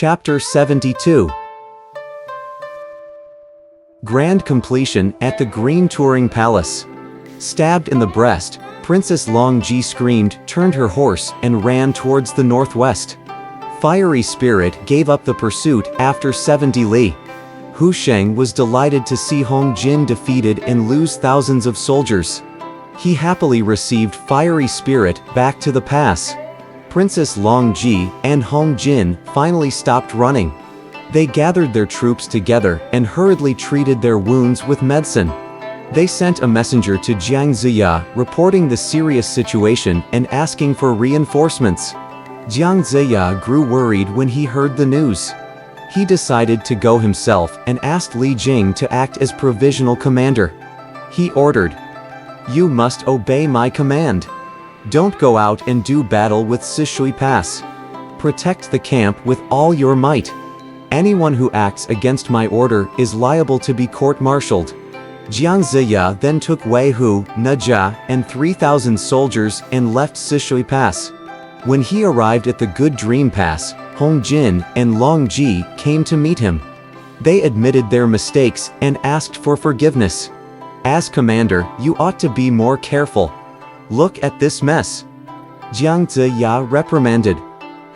Chapter 72. Grand completion at the Green Touring Palace. Stabbed in the breast, Princess Long Ji screamed, turned her horse, and ran towards the northwest. Fiery Spirit gave up the pursuit after 70 li. Hu Sheng was delighted to see Hong Jin defeated and lose thousands of soldiers. He happily received Fiery Spirit back to the pass. Princess Long Ji and Hong Jin finally stopped running. They gathered their troops together and hurriedly treated their wounds with medicine. They sent a messenger to Jiang Ziya reporting the serious situation and asking for reinforcements. Jiang Ziya grew worried when he heard the news. He decided to go himself and asked Li Jing to act as provisional commander. He ordered, "You must obey my command. Don't go out and do battle with Sishui Pass. Protect the camp with all your might. Anyone who acts against my order is liable to be court-martialed." Jiang Ziya then took Wei Hu, Nejia, and 3,000 soldiers and left Sishui Pass. When he arrived at the Good Dream Pass, Hong Jin and Long Ji came to meet him. They admitted their mistakes and asked for forgiveness. "As commander, you ought to be more careful. Look at this mess," Jiang Ziya reprimanded.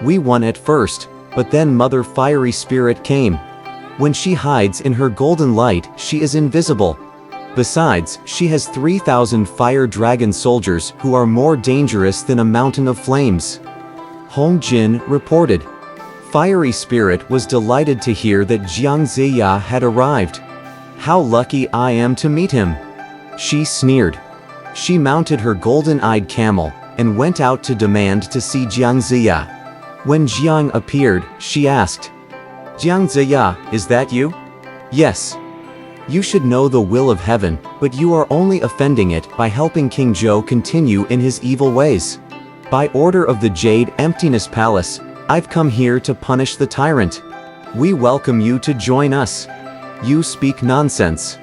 "We won at first, but then Mother Fiery Spirit came. When she hides in her golden light, she is invisible. Besides, she has 3,000 fire dragon soldiers who are more dangerous than a mountain of flames." Hong Jin reported. Fiery Spirit was delighted to hear that Jiang Ziya had arrived. "How lucky I am to meet him," she sneered. She mounted her golden-eyed camel and went out to demand to see Jiang Ziya. When Jiang appeared, she asked, "Jiang Ziya, is that you?" "Yes. You should know the will of heaven, but you are only offending it by helping King Zhou continue in his evil ways. By order of the Jade Emptiness Palace, I've come here to punish the tyrant. We welcome you to join us." "You speak nonsense.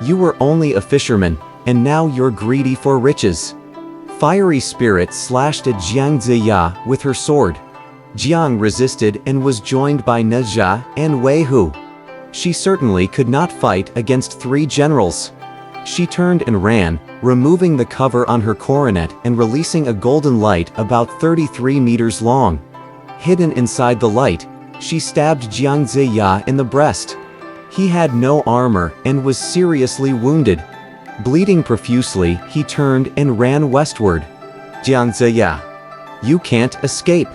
You were only a fisherman, and now you're greedy for riches." Fiery Spirit slashed at Jiang Ziya with her sword. Jiang resisted and was joined by Nejia and Wei Hu. She certainly could not fight against 3 generals. She turned and ran, removing the cover on her coronet and releasing a golden light about 33 meters long. Hidden inside the light, she stabbed Jiang Ziya in the breast. He had no armor and was seriously wounded. Bleeding profusely, he turned and ran westward. "Jiang Ziya, you can't escape!"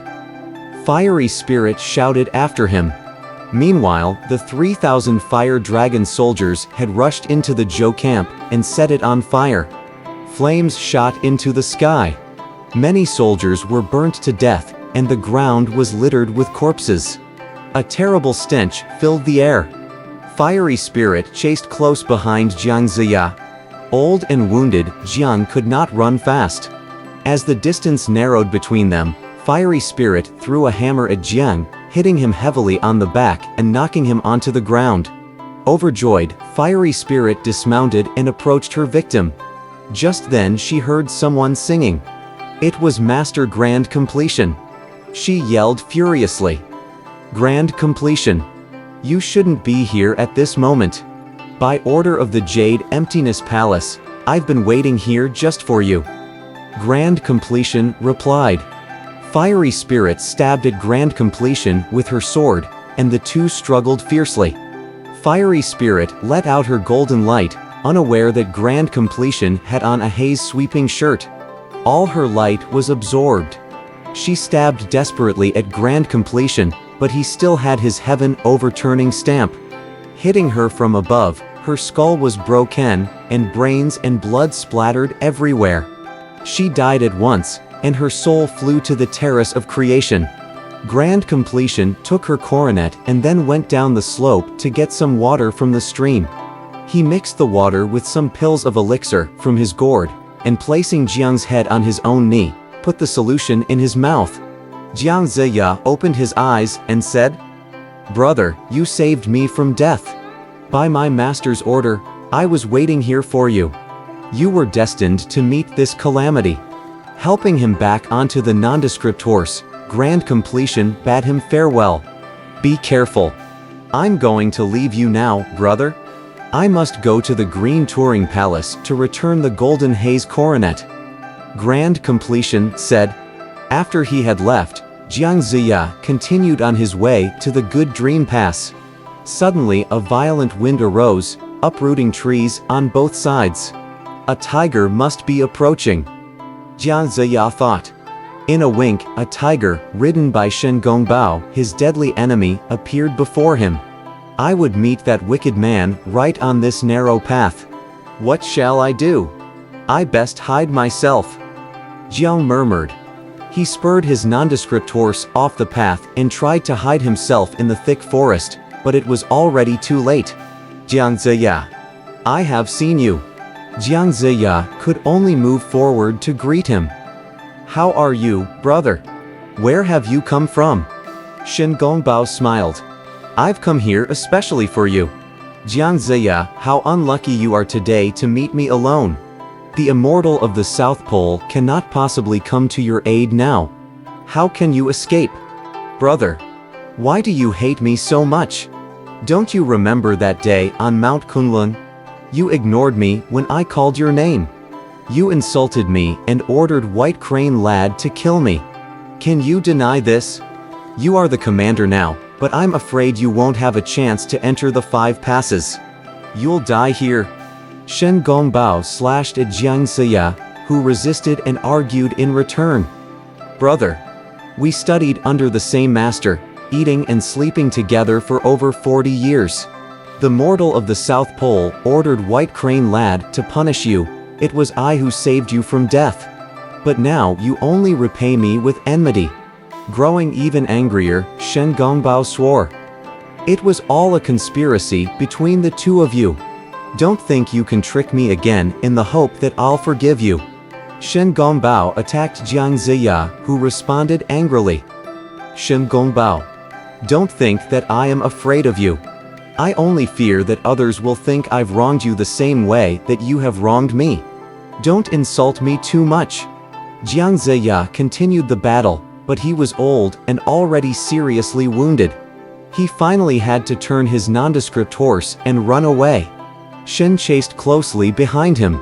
Fiery Spirit shouted after him. Meanwhile, the 3,000 fire dragon soldiers had rushed into the Zhou camp and set it on fire. Flames shot into the sky. Many soldiers were burnt to death, and the ground was littered with corpses. A terrible stench filled the air. Fiery Spirit chased close behind Jiang Ziya. Old and wounded, Jiang could not run fast. As the distance narrowed between them, Fiery Spirit threw a hammer at Jiang, hitting him heavily on the back and knocking him onto the ground. Overjoyed, Fiery Spirit dismounted and approached her victim. Just then she heard someone singing. It was Master Grand Completion. She yelled furiously, "Grand Completion! You shouldn't be here at this moment. By order of the Jade Emptiness Palace, I've been waiting here just for you." Grand Completion replied. Fiery Spirit stabbed at Grand Completion with her sword, and the two struggled fiercely. Fiery Spirit let out her golden light, unaware that Grand Completion had on a haze-sweeping shirt. All her light was absorbed. She stabbed desperately at Grand Completion, but he still had his heaven-overturning stamp. Hitting her from above, her skull was broken, and brains and blood splattered everywhere. She died at once, and her soul flew to the terrace of creation. Grand Completion took her coronet and then went down the slope to get some water from the stream. He mixed the water with some pills of elixir from his gourd, and placing Jiang's head on his own knee, put the solution in his mouth. Jiang Ziya opened his eyes and said, "Brother, you saved me from death. By my master's order, I was waiting here for you. You were destined to meet this calamity." Helping him back onto the nondescript horse, Grand Completion bade him farewell. Be careful. I'm going to leave you now, brother. I must go to the Green Touring Palace to return the Golden Haze Coronet. Grand Completion said. After he had left, Jiang Ziya continued on his way to the Good Dream Pass. Suddenly a violent wind arose, uprooting trees on both sides. A tiger must be approaching, Jiang Ziya thought. In a wink, a tiger, ridden by Shen Gongbao, his deadly enemy, appeared before him. I would meet that wicked man right on this narrow path. What shall I do? I best hide myself, Jiang murmured. He spurred his nondescript horse off the path and tried to hide himself in the thick forest, but it was already too late. Jiang Ziya, I have seen you. Jiang Ziya could only move forward to greet him. How are you, brother? Where have you come from? Shen Gongbao smiled. I've come here especially for you. Jiang Ziya, how unlucky you are today to meet me alone. The immortal of the South Pole cannot possibly come to your aid now. How can you escape? Brother, why do you hate me so much? Don't you remember that day on Mount Kunlun? You ignored me when I called your name. You insulted me and ordered White Crane Lad to kill me. Can you deny this? You are the commander now, but I'm afraid you won't have a chance to enter the 5 passes. You'll die here. Shen Gongbao slashed at Jiang Ziya, who resisted and argued in return. Brother, we studied under the same master, eating and sleeping together for over 40 years. The mortal of the South Pole ordered White Crane Lad to punish you. It was I who saved you from death. But now you only repay me with enmity. Growing even angrier, Shen Gongbao swore. It was all a conspiracy between the two of you. Don't think you can trick me again in the hope that I'll forgive you. Shen Gongbao attacked Jiang Ziya, who responded angrily. Shen Gongbao, don't think that I am afraid of you. I only fear that others will think I've wronged you the same way that you have wronged me. Don't insult me too much. Jiang Ziya continued the battle, but he was old and already seriously wounded. He finally had to turn his nondescript horse and run away. Shen chased closely behind him.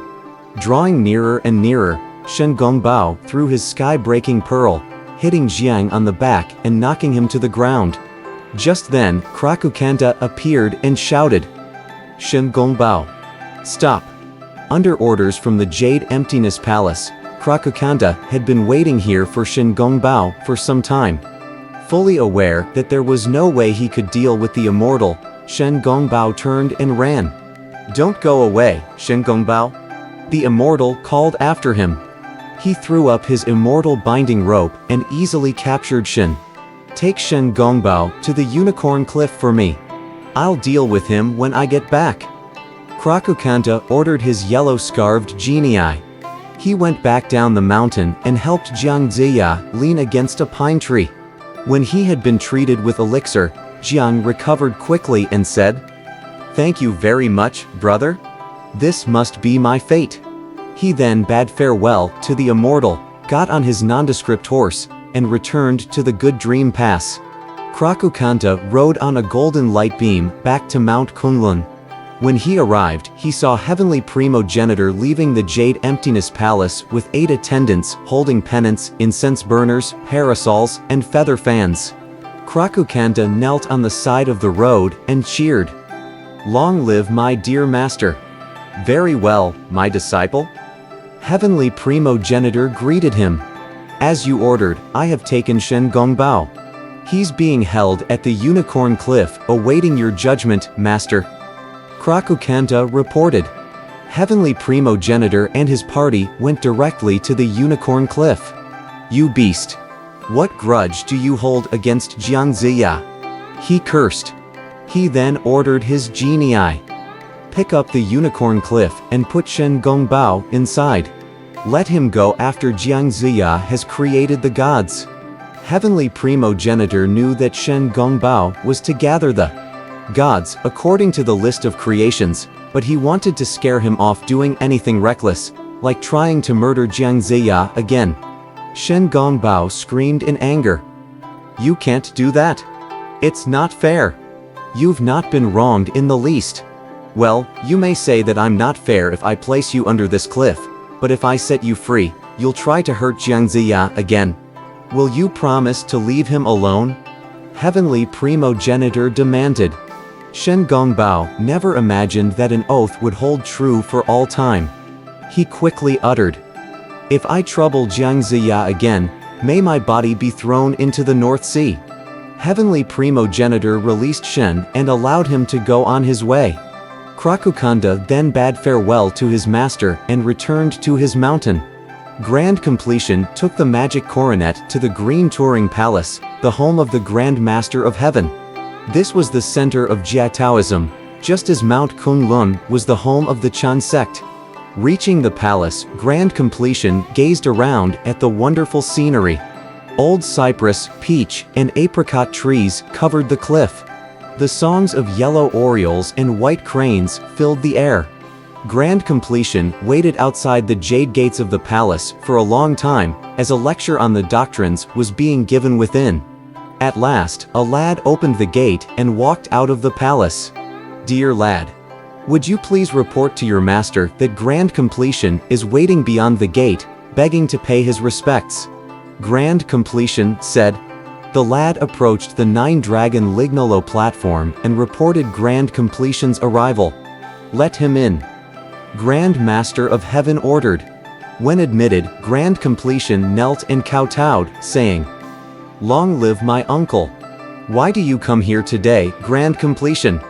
Drawing nearer and nearer, Shen Gongbao threw his sky-breaking pearl, hitting Jiang on the back and knocking him to the ground. Just then, Krakukanta appeared and shouted, Shen Gongbao, stop! Under orders from the Jade Emptiness Palace, Krakukanta had been waiting here for Shen Gongbao for some time. Fully aware that there was no way he could deal with the immortal, Shen Gongbao turned and ran. Don't go away, Shen Gongbao. The immortal called after him. He threw up his immortal binding rope and easily captured Shen. Take Shen Gongbao to the Unicorn Cliff for me. I'll deal with him when I get back. Krakukanta ordered his yellow-scarved genii. He went back down the mountain and helped Jiang Ziya lean against a pine tree. When he had been treated with elixir, Jiang recovered quickly and said, Thank you very much, brother. This must be my fate. He then bade farewell to the immortal, got on his nondescript horse, and returned to the Good Dream Pass. Krakukanta rode on a golden light beam back to Mount Kunlun. When he arrived, he saw Heavenly Primogenitor leaving the Jade Emptiness Palace with 8 attendants holding pennants, incense burners, parasols, and feather fans. Krakukanta knelt on the side of the road and cheered. Long live my dear master. Very well, my disciple. Heavenly Primogenitor greeted him. As you ordered, I have taken Shen Gongbao. He's being held at the Unicorn Cliff, awaiting your judgment, master. Krakukanta reported. Heavenly Primogenitor and his party went directly to the Unicorn Cliff. You beast! What grudge do you hold against Jiang Ziya? He cursed. He then ordered his genii. Pick up the Unicorn Cliff and put Shen Gongbao inside. Let him go after Jiang Ziya has created the gods. Heavenly Primogenitor knew that Shen Gongbao was to gather the gods according to the list of creations, but he wanted to scare him off doing anything reckless, like trying to murder Jiang Ziya again. Shen Gongbao screamed in anger. You can't do that. It's not fair. You've not been wronged in the least. Well, you may say that I'm not fair if I place you under this cliff, but if I set you free, you'll try to hurt Jiang Ziya again. Will you promise to leave him alone? Heavenly Primogenitor demanded. Shen Gongbao never imagined that an oath would hold true for all time. He quickly uttered, "If I trouble Jiang Ziya again, may my body be thrown into the North Sea." Heavenly Primogenitor released Shen and allowed him to go on his way. Krakukanda then bade farewell to his master and returned to his mountain. Grand Completion took the magic coronet to the Green Touring Palace, the home of the Grand Master of Heaven. This was the center of Jia Taoism, just as Mount Kunlun was the home of the Chan sect. Reaching the palace, Grand Completion gazed around at the wonderful scenery. Old cypress, peach, and apricot trees covered the cliff. The songs of yellow orioles and white cranes filled the air. Grand Completion waited outside the jade gates of the palace for a long time, as a lecture on the doctrines was being given within. At last, a lad opened the gate and walked out of the palace. "Dear lad, would you please report to your master that Grand Completion is waiting beyond the gate, begging to pay his respects?" Grand Completion said. The lad approached the Nine-Dragon Lignolo platform and reported Grand Completion's arrival. "Let him in," Grand Master of Heaven ordered. When admitted, Grand Completion knelt and kowtowed, saying, "Long live my uncle. Why do you come here today, Grand Completion?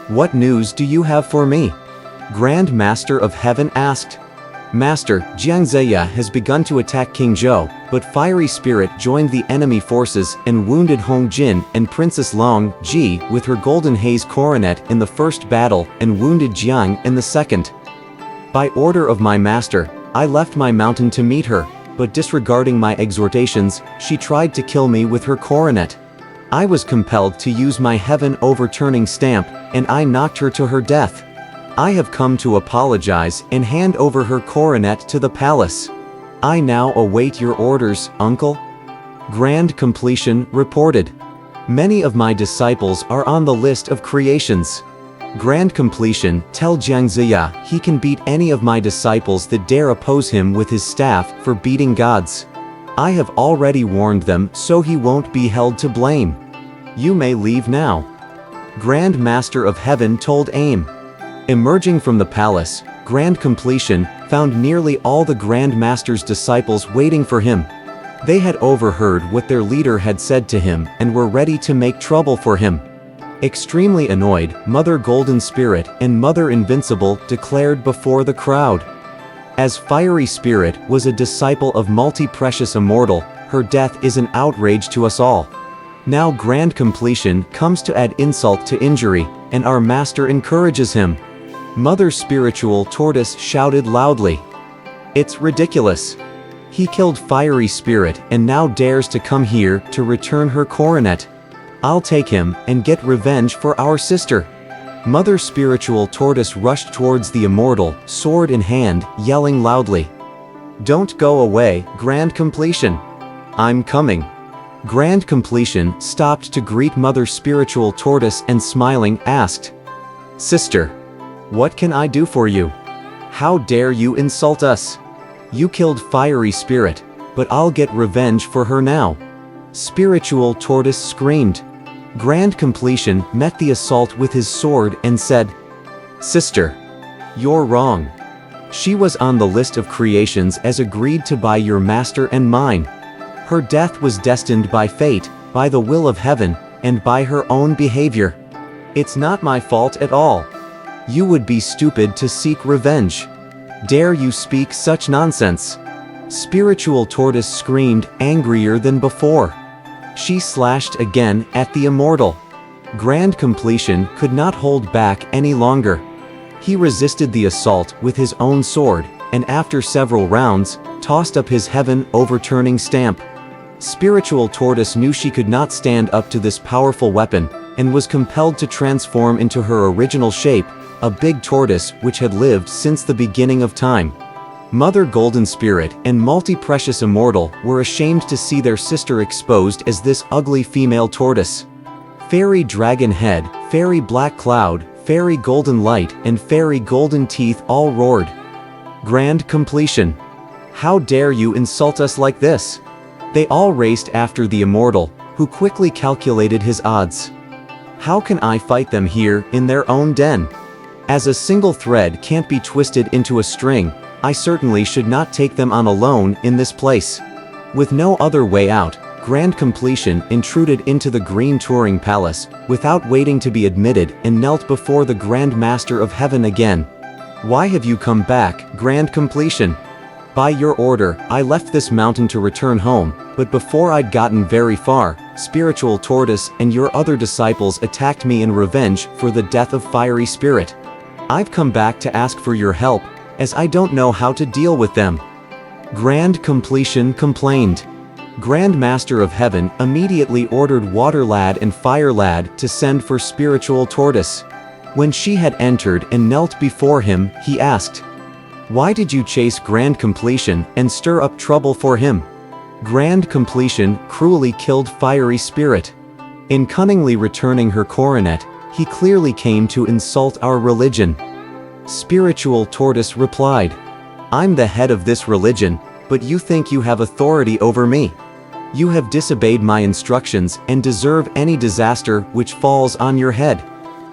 What news do you have for me?" Grand Master of Heaven asked. "Master, Jiang Ziya has begun to attack King Zhou, but Fiery Spirit joined the enemy forces and wounded Hong Jin and Princess Long Ji with her Golden Haze coronet in the first battle and wounded Jiang in the second. By order of my master, I left my mountain to meet her, but disregarding my exhortations, she tried to kill me with her coronet. I was compelled to use my heaven overturning stamp, and I knocked her to her death. I have come to apologize and hand over her coronet to the palace. I now await your orders, uncle." Grand Completion reported. "Many of my disciples are on the list of creations. Grand Completion, tell Jiang Ziya he can beat any of my disciples that dare oppose him with his staff for beating gods. I have already warned them so he won't be held to blame. You may leave now." Grand Master of Heaven told Aim. Emerging from the palace, Grand Completion found nearly all the Grand Master's disciples waiting for him. They had overheard what their leader had said to him and were ready to make trouble for him. Extremely annoyed, Mother Golden Spirit and Mother Invincible declared before the crowd. As Fiery Spirit was a disciple of Multi-Precious Immortal, her death is an outrage to us all. Now Grand Completion comes to add insult to injury, and our master encourages him. Mother Spiritual Tortoise shouted loudly. "It's ridiculous. He killed Fiery Spirit and now dares to come here to return her coronet. I'll take him and get revenge for our sister." Mother Spiritual Tortoise rushed towards the immortal, sword in hand, yelling loudly. "Don't go away, Grand Completion. I'm coming." Grand Completion stopped to greet Mother Spiritual Tortoise and smiling asked, "Sister, what can I do for you? How dare you insult us? You killed Fiery Spirit, but I'll get revenge for her now." Spiritual Tortoise screamed. Grand Completion met the assault with his sword and said, "Sister, you're wrong. She was on the list of creations as agreed to by your master and mine. Her death was destined by fate, by the will of heaven, and by her own behavior. It's not my fault at all. You would be stupid to seek revenge. Dare you speak such nonsense?" Spiritual Tortoise screamed, angrier than before. She slashed again at the immortal. Grand Completion could not hold back any longer. He resisted the assault with his own sword, and after several rounds, tossed up his heaven overturning stamp. Spiritual Tortoise knew she could not stand up to this powerful weapon, and was compelled to transform into her original shape, a big tortoise which had lived since the beginning of time. Mother Golden Spirit and Multi-Precious Immortal were ashamed to see their sister exposed as this ugly female tortoise. Fairy Dragon Head, Fairy Black Cloud, Fairy Golden Light, and Fairy Golden Teeth all roared. Grand completion. How dare you insult us like this? They all raced after the immortal, who quickly calculated his odds. How can I fight them here, in their own den? As a single thread can't be twisted into a string, I certainly should not take them on alone in this place. With no other way out, Grand Completion intruded into the Green Touring Palace, without waiting to be admitted, and knelt before the Grand Master of Heaven again. Why have you come back, Grand Completion? By your order, I left this mountain to return home, but before I'd gotten very far, Spiritual Tortoise and your other disciples attacked me in revenge for the death of Fiery Spirit. I've come back to ask for your help, as I don't know how to deal with them. Grand Completion complained. Grand Master of Heaven immediately ordered Water Lad and Fire Lad to send for Spiritual Tortoise. When she had entered and knelt before him, he asked, "Why did you chase Grand Completion and stir up trouble for him?" Grand Completion cruelly killed Fiery Spirit. In cunningly returning her coronet, he clearly came to insult our religion. Spiritual Tortoise replied, "I'm the head of this religion, but you think you have authority over me. You have disobeyed my instructions and deserve any disaster which falls on your head."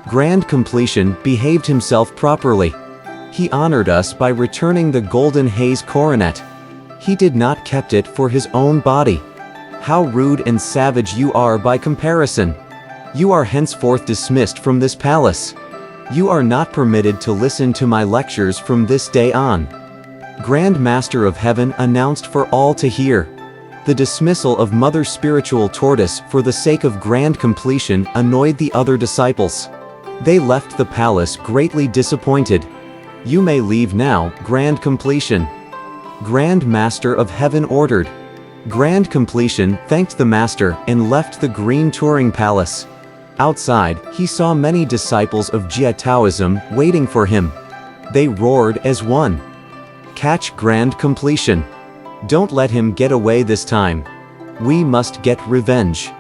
Grand Completion behaved himself properly. He honored us by returning the golden haze coronet. He did not kept it for his own body. How rude and savage you are by comparison. You are henceforth dismissed from this palace. You are not permitted to listen to my lectures from this day on. Grand Master of Heaven announced for all to hear. The dismissal of Mother Spiritual Tortoise for the sake of Grand Completion annoyed the other disciples. They left the palace greatly disappointed. You may leave now, Grand Completion. Grand Master of Heaven ordered. Grand Completion thanked the Master and left the Green Touring Palace. Outside, he saw many disciples of Jia Taoism waiting for him. They roared as one. Catch Grand Completion. Don't let him get away this time. We must get revenge.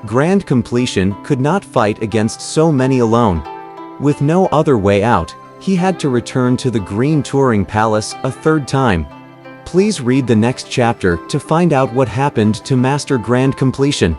Grand Completion could not fight against so many alone. With no other way out, he had to return to the Green Touring Palace a third time. Please read the next chapter to find out what happened to Master Grand Completion.